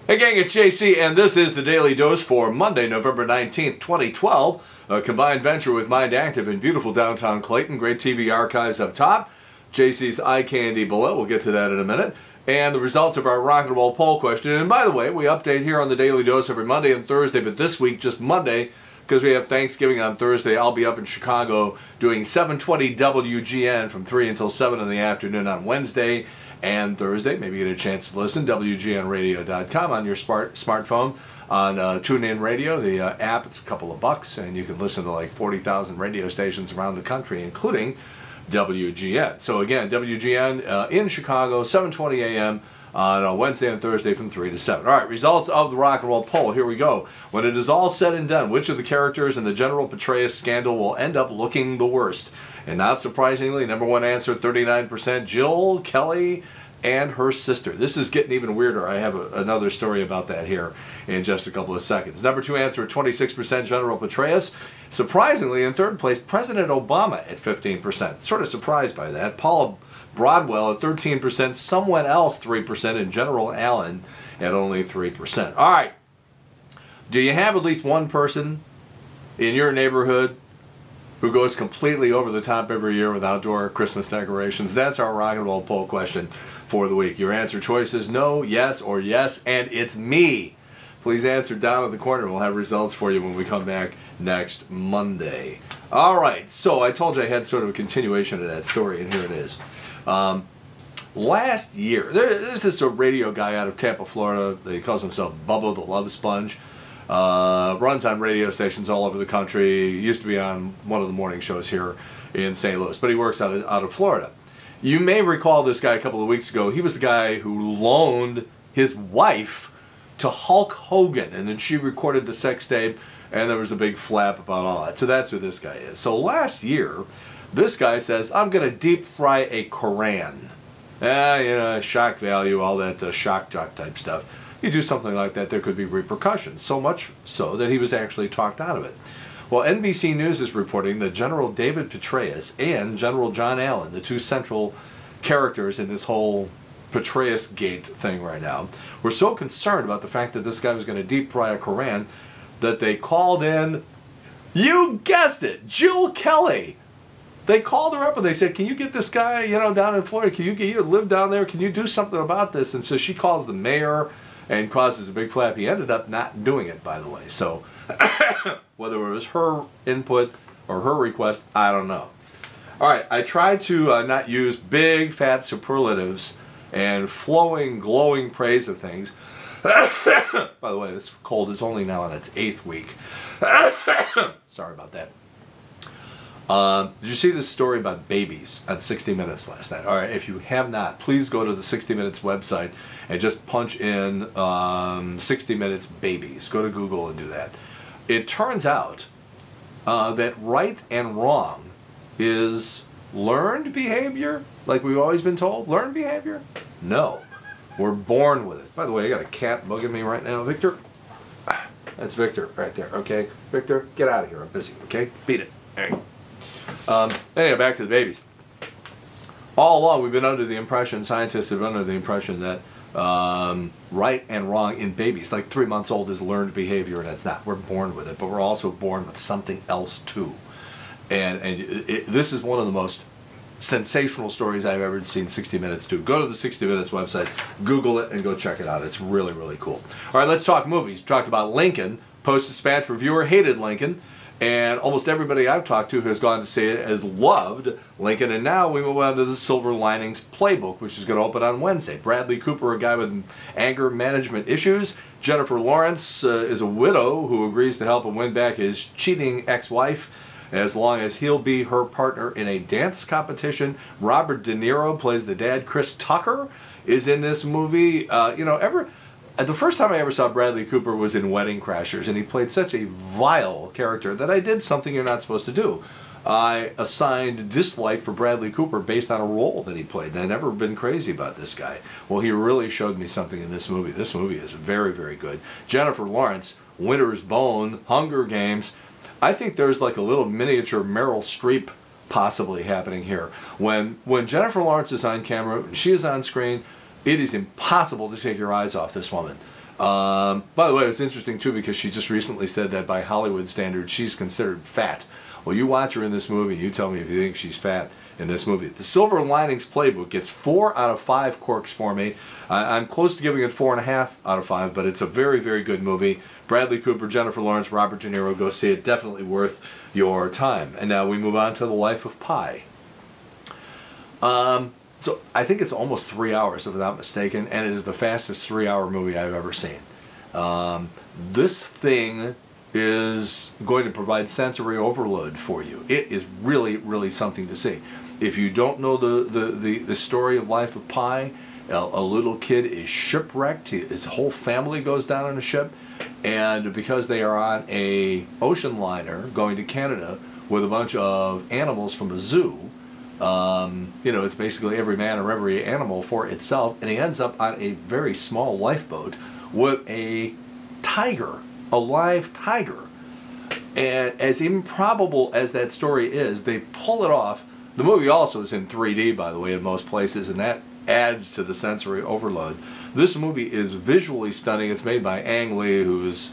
Hey gang, it's JC, and this is the Daily Dose for Monday, November 19th, 2012. A combined venture with Mind Active in beautiful downtown Clayton. Great TV archives up top. JC's eye candy below. We'll get to that in a minute. And the results of our Rock and Roll poll question. And by the way, we update here on the Daily Dose every Monday and Thursday, but this week just Monday, because we have Thanksgiving on Thursday. I'll be up in Chicago doing 720 WGN from 3 until 7 in the afternoon on Wednesday and Thursday. Maybe you get a chance to listen. WGNradio.com on your smartphone, on TuneIn Radio, the app. It's a couple of bucks, and you can listen to like 40,000 radio stations around the country, including WGN. So again, WGN in Chicago, 7:20 a.m. on Wednesday and Thursday from 3 to 7. All right, results of the Rock and Roll poll. Here we go. When it is all said and done, which of the characters in the General Petraeus scandal will end up looking the worst? And not surprisingly, number one answer, 39%, Jill Kelly and her sister. This is getting even weirder. I have another story about that here in just a couple of seconds. Number two answer, 26%, General Petraeus. Surprisingly, in third place, President Obama at 15%. Sort of surprised by that. Paula Broadwell at 13%, someone else 3%, and General Allen at only 3%. All right. Do you have at least one person in your neighborhood who goes completely over the top every year with outdoor Christmas decorations? That's our Rock and Roll poll question for the week. Your answer choice is no, yes, or yes, and it's me. Please answer down in the corner. We'll have results for you when we come back next Monday. All right, so I told you I had sort of a continuation of that story, and here it is. Last year, there's this radio guy out of Tampa, Florida. He calls himself Bubba the Love Sponge. Runs on radio stations all over the country. Used to be on one of the morning shows here in St. Louis, but he works out of Florida. You may recall this guy a couple of weeks ago. He was the guy who loaned his wife to Hulk Hogan, and then she recorded the sex tape, and there was a big flap about all that. So that's who this guy is. So last year, this guy says, I'm going to deep fry a Koran. You know, shock value, all that shock jock type stuff. You do something like that, there could be repercussions. So much so that he was actually talked out of it. Well, NBC News is reporting that General David Petraeus and General John Allen, the two central characters in this whole Petraeus Gate thing right now, were so concerned about the fact that this guy was going to deep fry a Koran that they called in, you guessed it, Jill Kelly. They called her up and they said, can you get this guy, you know, down in Florida, can you live down there, can you do something about this? And so she calls the mayor and causes a big flap. He ended up not doing it, by the way. So whether it was her input or her request, I don't know. All right, I tried to not use big, fat superlatives and flowing, glowing praise of things. By the way, this cold is only now on its 8th week. Sorry about that. Did you see this story about babies on 60 Minutes last night? All right, if you have not, please go to the 60 Minutes website and just punch in 60 Minutes babies. Go to Google and do that. It turns out that right and wrong is learned behavior, like we've always been told. Learned behavior? No. We're born with it. By the way, I got a cat bugging me right now. Victor? That's Victor right there, okay? Victor, get out of here. I'm busy, okay? Beat it. There you go. Anyway, back to the babies. All along, we've been under the impression, scientists have been under the impression that right and wrong in babies, like 3 months old, is learned behavior, and it's not. We're born with it, but we're also born with something else too. And this is one of the most sensational stories I've ever seen 60 Minutes do. Go to the 60 Minutes website, Google it, and go check it out. It's really, really cool. All right, let's talk movies. We talked about Lincoln. Post-Dispatch reviewer hated Lincoln. And almost everybody I've talked to who's gone to see it has loved Lincoln. And now we move on to the Silver Linings Playbook, which is going to open on Wednesday. Bradley Cooper, a guy with anger management issues. Jennifer Lawrence is a widow who agrees to help him win back his cheating ex-wife, as long as he'll be her partner in a dance competition. Robert De Niro plays the dad. Chris Tucker is in this movie. You know, the first time I ever saw Bradley Cooper was in Wedding Crashers, and he played such a vile character that I did something you're not supposed to do. I assigned dislike for Bradley Cooper based on a role that he played, and I've never been crazy about this guy. Well, he really showed me something in this movie. This movie is very, very good. Jennifer Lawrence, Winter's Bone, Hunger Games. I think there's like a little miniature Meryl Streep possibly happening here. When Jennifer Lawrence is on camera, she is on screen, it is impossible to take your eyes off this woman. By the way, it's interesting too because she just recently said that by Hollywood standards, she's considered fat. Well, you watch her in this movie, you tell me if you think she's fat in this movie. The Silver Linings Playbook gets 4 out of 5 corks for me. I'm close to giving it 4.5 out of 5, but it's a very, very good movie. Bradley Cooper, Jennifer Lawrence, Robert De Niro, go see it. Definitely worth your time. And now we move on to The Life of Pi. So I think it's almost 3 hours, if I'm not mistaken, and it is the fastest 3-hour movie I've ever seen. This thing is going to provide sensory overload for you. It is really, really something to see. If you don't know the story of Life of Pi, a little kid is shipwrecked. His whole family goes down on a ship, and because they are on a ocean liner going to Canada with a bunch of animals from a zoo, you know, it's basically every man or every animal for itself, and he ends up on a very small lifeboat with a tiger, a live tiger. And as improbable as that story is, they pull it off. The movie also is in 3D, by the way, in most places, and that adds to the sensory overload. This movie is visually stunning. It's made by Ang Lee, who's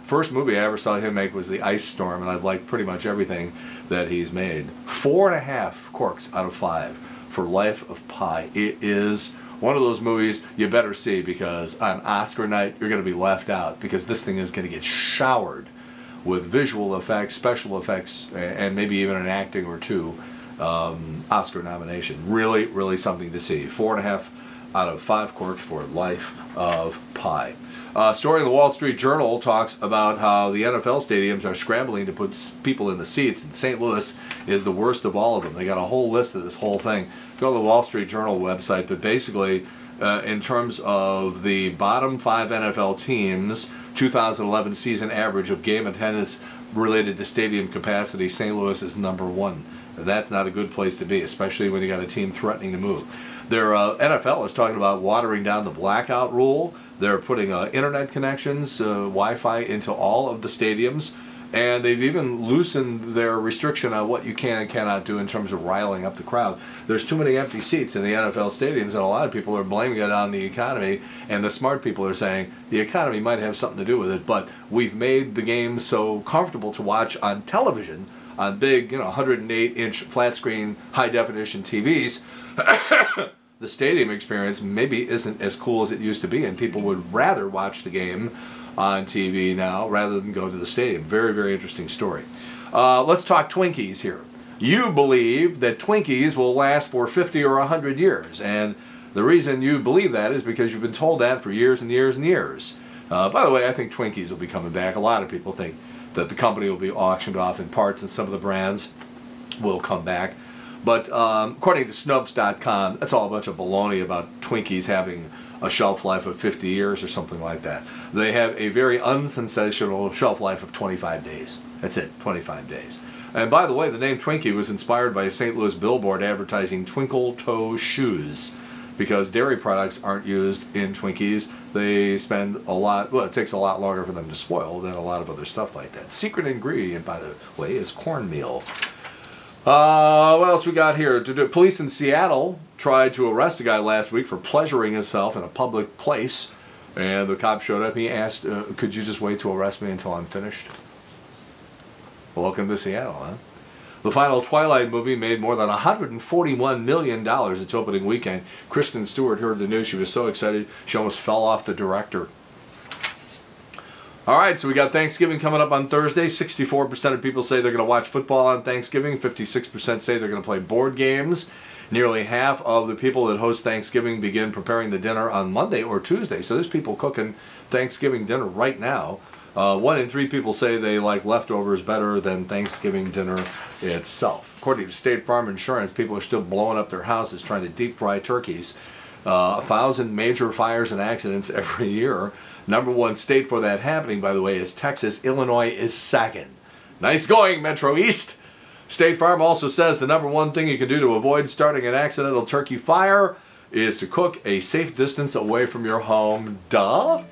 first movie I ever saw him make was The Ice Storm, and I've liked pretty much everything that he's made. 4.5 corks out of 5 for Life of Pi. It is one of those movies you better see, because on Oscar night you're going to be left out, because this thing is going to get showered with visual effects, special effects, and maybe even an acting or two Oscar nomination. Really, really something to see. 4.5 out of 5 corks for Life of Pi. Story in the Wall Street Journal talks about how the NFL stadiums are scrambling to put people in the seats, and St. Louis is the worst of all of them. They got a whole list of this whole thing. Go to the Wall Street Journal website, but basically, in terms of the bottom 5 NFL teams, 2011 season average of game attendance related to stadium capacity, St. Louis is number 1. That's not a good place to be, especially when you got a team threatening to move. Their NFL is talking about watering down the blackout rule. They're putting internet connections, Wi-Fi into all of the stadiums, and they've even loosened their restriction on what you can and cannot do in terms of riling up the crowd. There's too many empty seats in the NFL stadiums, and a lot of people are blaming it on the economy, and the smart people are saying the economy might have something to do with it, but we've made the game so comfortable to watch on television, on big, 108-inch flat-screen, high-definition TVs, the stadium experience maybe isn't as cool as it used to be, and people would rather watch the game on TV now rather than go to the stadium. Very, very interesting story. Let's talk Twinkies here. You believe that Twinkies will last for 50 or 100 years, and the reason you believe that is because you've been told that for years and years and years. By the way, I think Twinkies will be coming back. A lot of people think that the company will be auctioned off in parts, and some of the brands will come back. But according to Snopes.com, that's all a bunch of baloney about Twinkies having a shelf life of 50 years or something like that. They have a very unsensational shelf life of 25 days. That's it, 25 days. And by the way, the name Twinkie was inspired by a St. Louis billboard advertising twinkle toe shoes, because dairy products aren't used in Twinkies. They spend a lot, well, it takes a lot longer for them to spoil than a lot of other stuff like that. Secret ingredient, by the way, is cornmeal. What else we got here? Police in Seattle tried to arrest a guy last week for pleasuring himself in a public place, and the cop showed up. He asked, could you just wait to arrest me until I'm finished? Welcome to Seattle, huh? The final Twilight movie made more than $141 million its opening weekend. Kristen Stewart heard the news. She was so excited she almost fell off the director. All right, so we got Thanksgiving coming up on Thursday. 64% of people say they're going to watch football on Thanksgiving. 56% say they're going to play board games. Nearly half of the people that host Thanksgiving begin preparing the dinner on Monday or Tuesday. So there's people cooking Thanksgiving dinner right now. 1 in 3 people say they like leftovers better than Thanksgiving dinner itself. According to State Farm Insurance, people are still blowing up their houses trying to deep fry turkeys. 1,000 major fires and accidents every year. Number 1 state for that happening, by the way, is Texas. Illinois is second. Nice going, Metro East. State Farm also says the number 1 thing you can do to avoid starting an accidental turkey fire is to cook a safe distance away from your home. Duh.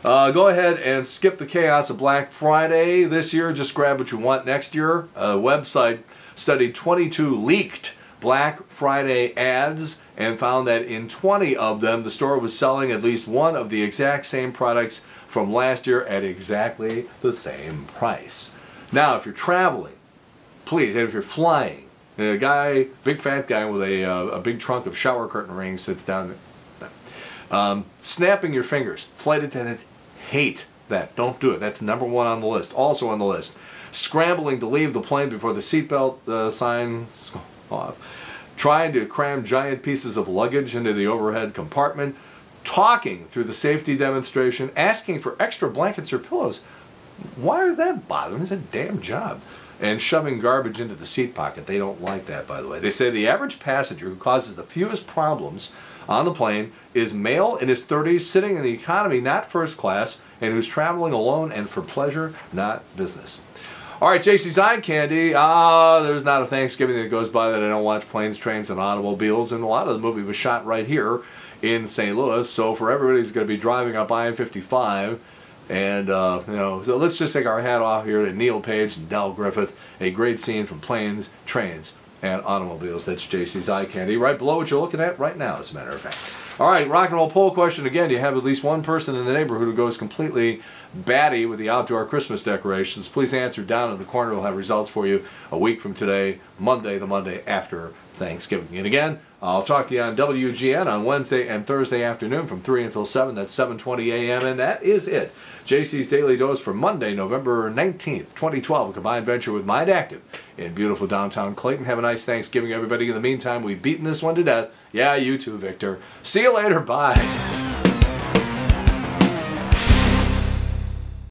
Go ahead and skip the chaos of Black Friday this year. Just grab what you want next year. A website studied 22 leaked Black Friday ads and found that in 20 of them, the store was selling at least one of the exact same products from last year at exactly the same price. Now, if you're traveling, please, and if you're flying, and a guy, big fat guy with a big trunk of shower curtain rings sits down, snapping your fingers. Flight attendants hate that. Don't do it. That's number one on the list. Also on the list, scrambling to leave the plane before the seatbelt signs off. Trying to cram giant pieces of luggage into the overhead compartment. Talking through the safety demonstration. Asking for extra blankets or pillows. Why are that bothering? It's a damn job. And shoving garbage into the seat pocket. They don't like that, by the way. They say the average passenger who causes the fewest problems on the plane is male in his 30s, sitting in the economy, not first class, and who's traveling alone and for pleasure, not business. All right, JC's Eye Candy. There's not a Thanksgiving that goes by that I don't watch Planes, Trains, and Automobiles, and a lot of the movie was shot right here in St. Louis, so for everybody who's going to be driving up I-55, and, so let's just take our hat off here to Neil Page and Del Griffith. A great scene from Planes, Trains, and Automobiles. That's JC's Eye Candy. Right below what you're looking at right now, as a matter of fact. All right, rock and roll poll question again. Do you have at least one person in the neighborhood who goes completely batty with the outdoor Christmas decorations? Please answer down in the corner. We'll have results for you a week from today, Monday, the Monday after Thanksgiving. And again, I'll talk to you on WGN on Wednesday and Thursday afternoon from 3 until 7. That's 7:20 a.m. And that is it. JC's Daily Dose for Monday, November 19th, 2012. A combined venture with Mind Active in beautiful downtown Clayton. Have a nice Thanksgiving, everybody. In the meantime, we've beaten this one to death. Yeah, you too, Victor. See you later. Bye.